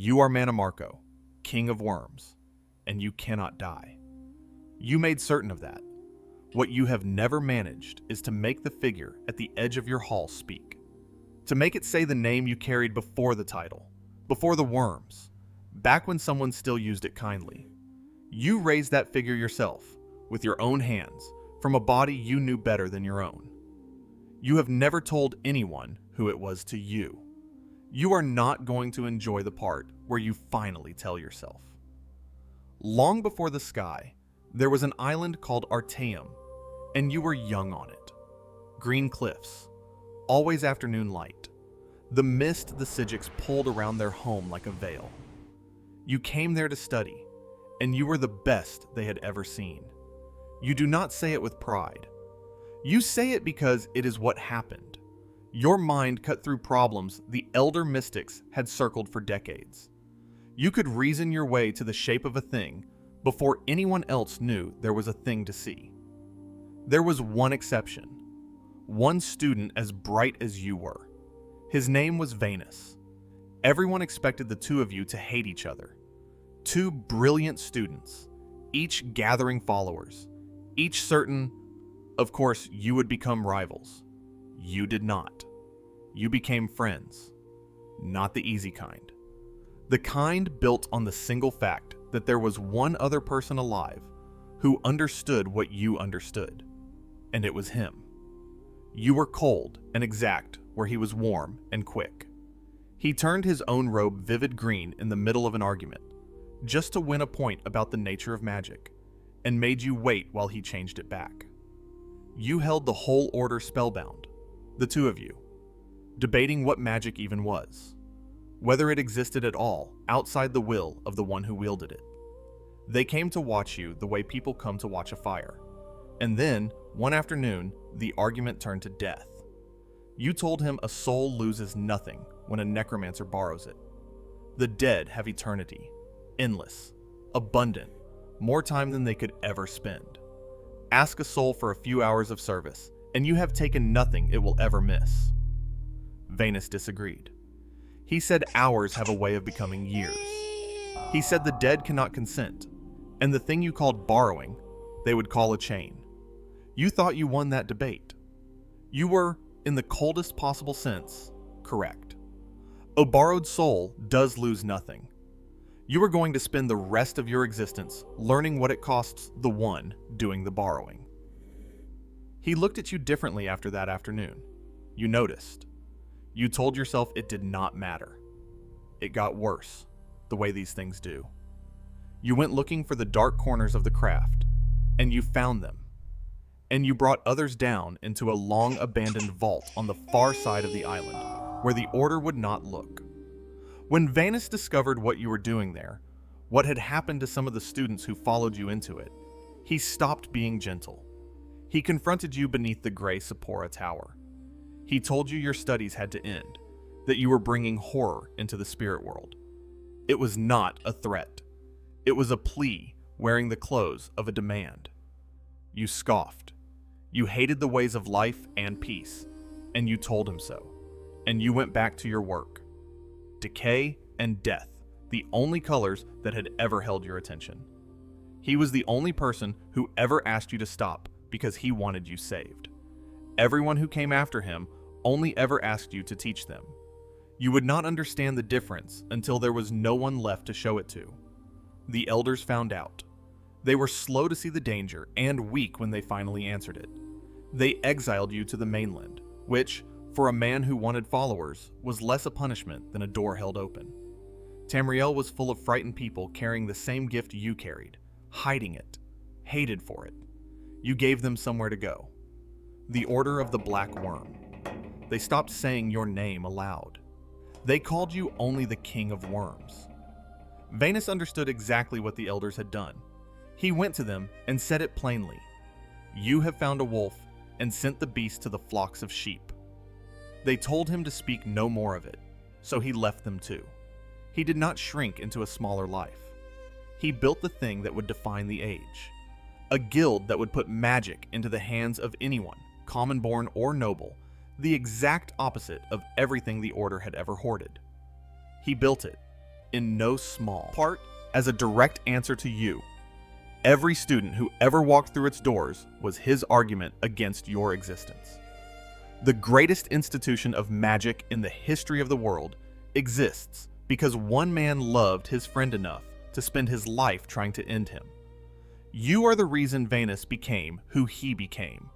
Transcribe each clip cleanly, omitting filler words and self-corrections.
You are Mannimarco, king of worms, and you cannot die. You made certain of that. What you have never managed is to make the figure at the edge of your hall speak. To make it say the name you carried before the title, before the worms, back when someone still used it kindly. You raised that figure yourself, with your own hands, from a body you knew better than your own. You have never told anyone who it was to you. You are not going to enjoy the part where you finally tell yourself. Long before the sky, there was an island called Artaeum, and you were young on it. Green cliffs, always afternoon light. The mist the Sigics pulled around their home like a veil. You came there to study, and you were the best they had ever seen. You do not say it with pride. You say it because it is what happened. Your mind cut through problems the elder mystics had circled for decades. You could reason your way to the shape of a thing before anyone else knew there was a thing to see. There was one exception. One student as bright as you were. His name was Venus. Everyone expected the two of you to hate each other. Two brilliant students, each gathering followers, each certain, of course, you would become rivals. You did not. You became friends. Not the easy kind. The kind built on the single fact that there was one other person alive who understood what you understood. And it was him. You were cold and exact where he was warm and quick. He turned his own robe vivid green in the middle of an argument, just to win a point about the nature of magic, and made you wait while he changed it back. You held the whole order spellbound, the two of you, debating what magic even was, whether it existed at all outside the will of the one who wielded it. They came to watch you the way people come to watch a fire, and then, one afternoon, the argument turned to death. You told him a soul loses nothing when a necromancer borrows it. The dead have eternity, endless, abundant, more time than they could ever spend. Ask a soul for a few hours of service, and you have taken nothing it will ever miss. Venus disagreed. He said hours have a way of becoming years. He said the dead cannot consent, and the thing you called borrowing, they would call a chain. You thought you won that debate. You were, in the coldest possible sense, correct. A borrowed soul does lose nothing. You are going to spend the rest of your existence learning what it costs the one doing the borrowing. He looked at you differently after that afternoon. You noticed. You told yourself it did not matter. It got worse, the way these things do. You went looking for the dark corners of the craft, and you found them. And you brought others down into a long-abandoned vault on the far side of the island, where the order would not look. When Venus discovered what you were doing there, what had happened to some of the students who followed you into it, he stopped being gentle. He confronted you beneath the gray Sephora Tower. He told you your studies had to end, that you were bringing horror into the spirit world. It was not a threat. It was a plea wearing the clothes of a demand. You scoffed. You hated the ways of life and peace, and you told him so. And you went back to your work. Decay and death, the only colors that had ever held your attention. He was the only person who ever asked you to stop because he wanted you saved. Everyone who came after him only ever asked you to teach them. You would not understand the difference until there was no one left to show it to. The elders found out. They were slow to see the danger and weak when they finally answered it. They exiled you to the mainland, which, for a man who wanted followers, was less a punishment than a door held open. Tamriel was full of frightened people carrying the same gift you carried, hiding it, hated for it. You gave them somewhere to go. The Order of the Black Worm. They stopped saying your name aloud. They called you only the King of Worms. Venus understood exactly what the elders had done. He went to them and said it plainly. You have found a wolf and sent the beast to the flocks of sheep. They told him to speak no more of it, so he left them too. He did not shrink into a smaller life. He built the thing that would define the age. A guild that would put magic into the hands of anyone, common-born or noble, the exact opposite of everything the Order had ever hoarded. He built it. in no small part as a direct answer to you. Every student who ever walked through its doors was his argument against your existence. The greatest institution of magic in the history of the world exists because one man loved his friend enough to spend his life trying to end him. You are the reason Vanus became who he became.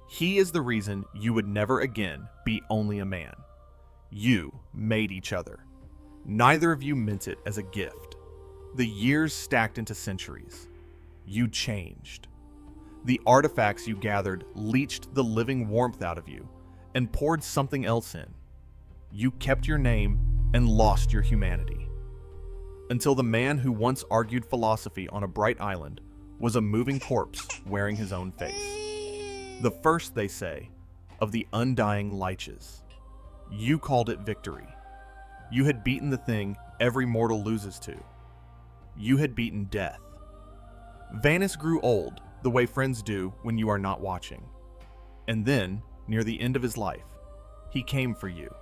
He is the reason you would never again be only a man. You made each other. Neither of you meant it as a gift. The years stacked into centuries. You changed. The artifacts you gathered leached the living warmth out of you and poured something else in. You kept your name and lost your humanity. Until the man who once argued philosophy on a bright island was a moving corpse wearing his own face. The first, they say, of the undying liches. You called it victory. You had beaten the thing every mortal loses to. You had beaten death. Vanus grew old the way friends do when you are not watching. And then, near the end of his life, he came for you.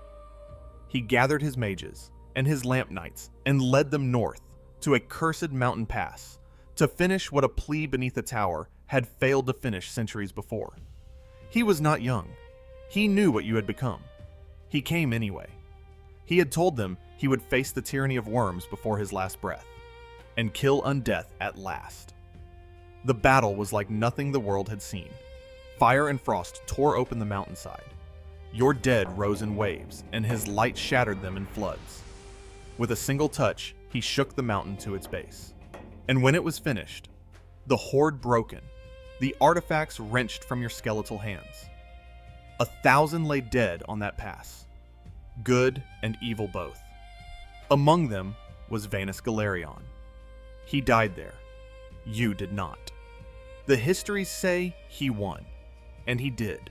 He gathered his mages and his lamp knights and led them north to a cursed mountain pass to finish what a plea beneath a tower had failed to finish centuries before. He was not young. He knew what you had become. He came anyway. He had told them he would face the tyranny of worms before his last breath and kill undeath at last. The battle was like nothing the world had seen. Fire and frost tore open the mountainside. Your dead rose in waves, and his light shattered them in floods. With a single touch, he shook the mountain to its base. And when it was finished, the hoard broken, the artifacts wrenched from your skeletal hands. 1,000 lay dead on that pass, good and evil both. Among them was Vanus Galerion. He died there. You did not. The histories say he won, and he did.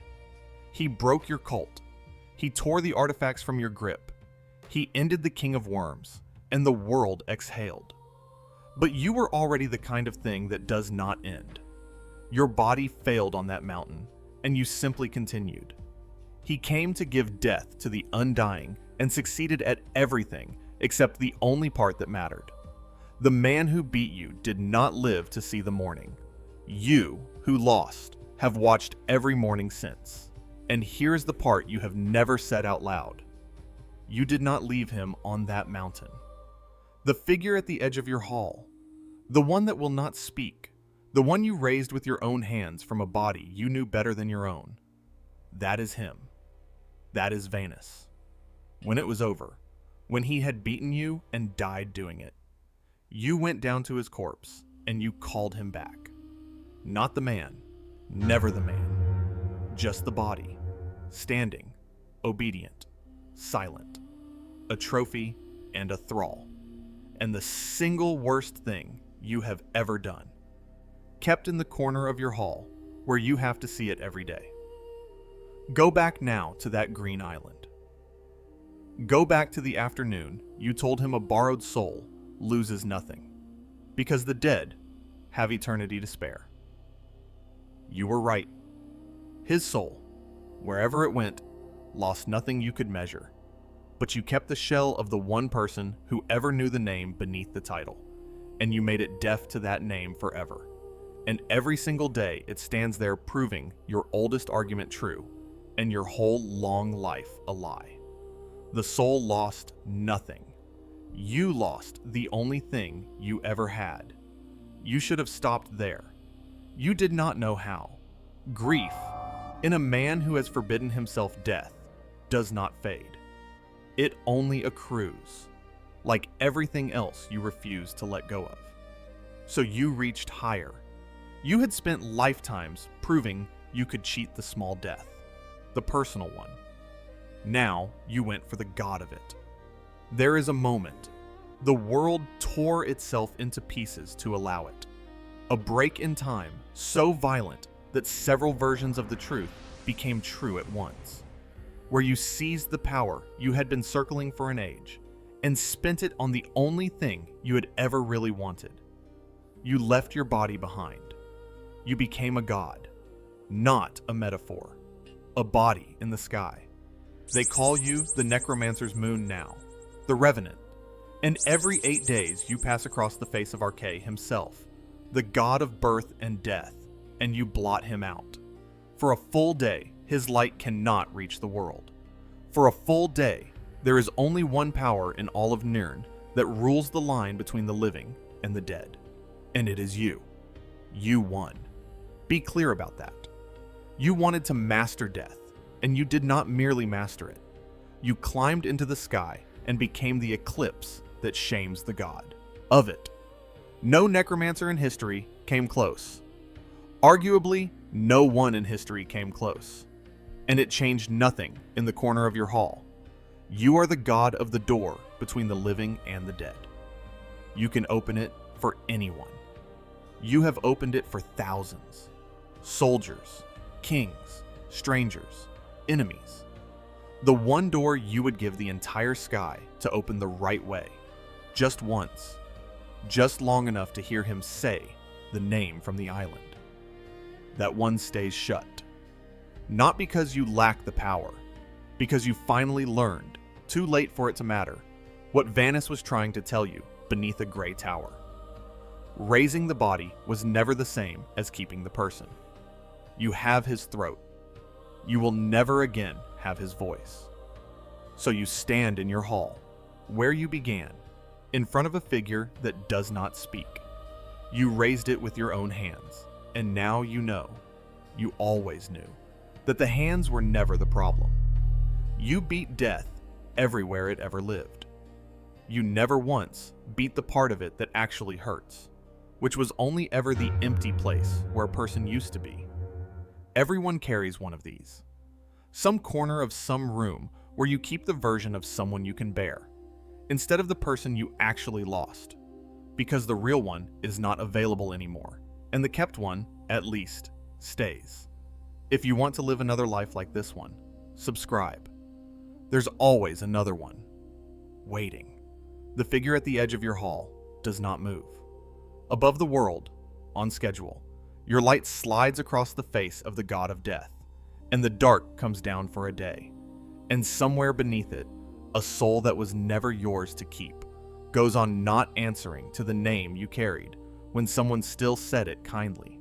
He broke your cult. He tore the artifacts from your grip. He ended the King of Worms, and the world exhaled. But you were already the kind of thing that does not end. Your body failed on that mountain, and you simply continued. He came to give death to the undying and succeeded at everything except the only part that mattered. The man who beat you did not live to see the morning. You, who lost, have watched every morning since. And here's the part you have never said out loud. You did not leave him on that mountain. The figure at the edge of your hall, the one that will not speak, the one you raised with your own hands from a body you knew better than your own, that is him. That is Vanus. When it was over, when he had beaten you and died doing it, you went down to his corpse and you called him back. Not the man, never the man, just the body, standing, obedient, silent, a trophy and a thrall, and the single worst thing you have ever done, kept in the corner of your hall where you have to see it every day. Go back now to that green island. Go back to the afternoon you told him a borrowed soul loses nothing, because the dead have eternity to spare. You were right. His soul, wherever it went, lost nothing you could measure, but you kept the shell of the one person who ever knew the name beneath the title, and you made it deaf to that name forever. And every single day it stands there proving your oldest argument true, and your whole long life a lie. The soul lost nothing. You lost the only thing you ever had. You should have stopped there. You did not know how. Grief, in a man who has forbidden himself death, does not fade. It only accrues, like everything else you refuse to let go of. So you reached higher. You had spent lifetimes proving you could cheat the small death, the personal one. Now you went for the god of it. There is a moment. The world tore itself into pieces to allow it. A break in time so violent that several versions of the truth became true at once, where you seized the power you had been circling for an age and spent it on the only thing you had ever really wanted. You left your body behind. You became a god, not a metaphor, a body in the sky. They call you the necromancer's moon now, the revenant, And every 8 days you pass across the face of Arche himself, the god of birth and death, and you blot him out. For a full day, his light cannot reach the world. For a full day, there is only one power in all of Nirn that rules the line between the living and the dead. And it is you. You won. Be clear about that. You wanted to master death, and you did not merely master it. You climbed into the sky and became the eclipse that shames the god of it. No necromancer in history came close. Arguably, no one in history came close. And it changed nothing in the corner of your hall. You are the god of the door between the living and the dead. You can open it for anyone. You have opened it for thousands. Soldiers, kings, strangers, enemies. The one door you would give the entire sky to open the right way. Just once. Just long enough to hear him say the name from the island. That one stays shut. Not because you lack the power, because you finally learned, too late for it to matter, what Vanis was trying to tell you beneath a gray tower. Raising the body was never the same as keeping the person. You have his throat. You will never again have his voice. So you stand in your hall, where you began, in front of a figure that does not speak. You raised it with your own hands, and now you know, you always knew, that the hands were never the problem. You beat death everywhere it ever lived. You never once beat the part of it that actually hurts, which was only ever the empty place where a person used to be. Everyone carries one of these. Some corner of some room where you keep the version of someone you can bear, instead of the person you actually lost, because the real one is not available anymore, and the kept one, at least, stays. If you want to live another life like this one, subscribe. There's always another one, waiting. The figure at the edge of your hall does not move. Above the world, on schedule, your light slides across the face of the god of death, and the dark comes down for a day. And somewhere beneath it, a soul that was never yours to keep goes on not answering to the name you carried when someone still said it kindly.